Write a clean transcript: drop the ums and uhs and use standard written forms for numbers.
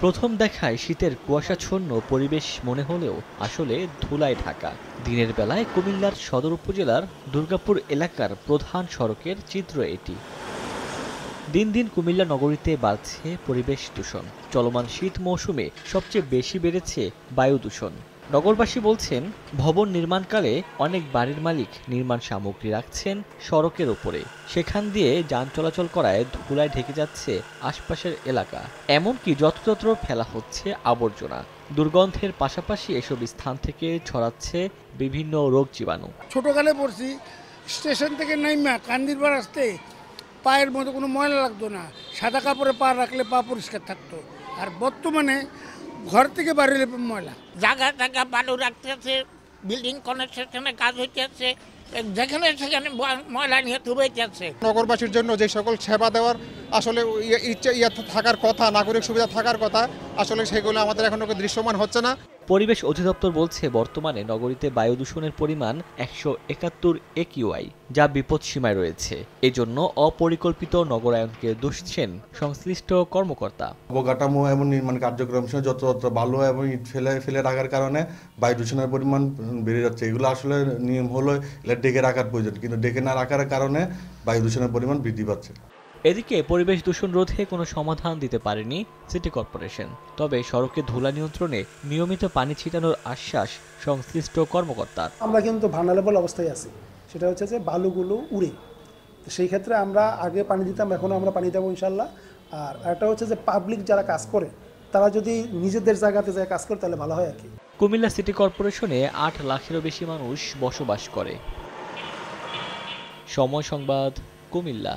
প্রথম দেখায় শীতের কুয়াশাচ্ছন্ন পরিবেশ মনে হলেও আসলে ধুলায় ঢাকা। দিনের বেলায় কুমিল্লার সদর উপজেলার দুর্গাপুর এলাকার প্রধান সড়কের চিত্র এটি। দিন দিন কুমিল্লা নগরীতে বাড়ছে পরিবেশ দূষণ। চলমান শীত মৌসুমে সবচেয়ে বেশি বেড়েছে বায়ু দূষণ। নগরবাসী বলছেন, ভবন নির্মাণকালে অনেক বাড়ির মালিক নির্মাণ সামগ্রী রাখছেন সড়কের ওপরে। সেখান দিয়ে যান চলাচল করায় ধুলায় ঢেকে যাচ্ছে আশপাশের এলাকা। এমনকি যত্রতত্র ফেলা হচ্ছে আবর্জনা। দুর্গন্ধের পাশাপাশি এসব স্থান থেকে ছড়াচ্ছে বিভিন্ন রোগ জীবাণু। ছোটকালে পড়ছি, স্টেশন থেকে নাইমা কান্দিরবার আসতে পায়ের মধ্যে কোনো ময়লা লাগতো না, সাদা কাপড়ে পা রাখলে পা পরিষ্কার থাকতো। আর বর্তমানে ঘর থেকে বাড়িলে ময়লা। জায়গা বালু রাখতেছে, বিল্ডিং কনস্ট্রাকশনের কাজ হইতেছে, যেখানে সেখানে ময়লা নিয়ে ধুবাইতেছে। নগরবাসীর জন্য যে সকল সেবা দেওয়ার আসলে ইচ্ছা থাকার কথা, নাগরিক সুবিধা থাকার কথা, আসলে সেগুলো আমাদের এখনো দৃশ্যমান হচ্ছে না। পরিবেশ অধিদপ্তর বলছে, বর্তমানে নগরীতে বায়ু দূষণের পরিমাণ 171 AQI, যা বিপদসীমায় রয়েছে। এজন্য অপরিকল্পিত নগরায়নকে দুষছেন সংশ্লিষ্ট কর্মকর্তা। অবকাঠামো এবং নির্মাণ কার্যক্রম যত্রতত্র বালু এবং ইট ফেলে রাখার কারণে বায়ু দূষণের পরিমাণ বেড়ে যাচ্ছে। এগুলো আসলে নিয়ম হলো ডেকে রাখার প্রয়োজন, কিন্তু ডেকে না রাখার কারণে বায়ু দূষণের পরিমাণ বৃদ্ধি পাচ্ছে। এদিকে পরিবেশ দূষণ রোধে কোনো সমাধান দিতে পারেনি সিটি কর্পোরেশন। তবে সড়কে ধুলা নিয়ন্ত্রণে নিয়মিত পানি ছিটানোর আশ্বাস সংশ্লিষ্ট কর্মকর্তার। আমরা কিন্তু ভালনারেবল অবস্থায় আছি, সেটা হচ্ছে যে বালুগুলো উড়ে। তো সেই ক্ষেত্রে আমরা আগে পানি দিতাম, এখনও আমরা পানি দেবো ইনশাল্লাহ। আর একটা হচ্ছে যে পাবলিক যারা কাজ করে তারা যদি নিজেদের জায়গাতে যায় কাজ করে তাহলে ভালো হয় আর কি। কুমিল্লা সিটি কর্পোরেশনে 8 লাখেরও বেশি মানুষ বসবাস করে। সময় সংবাদ, কুমিল্লা।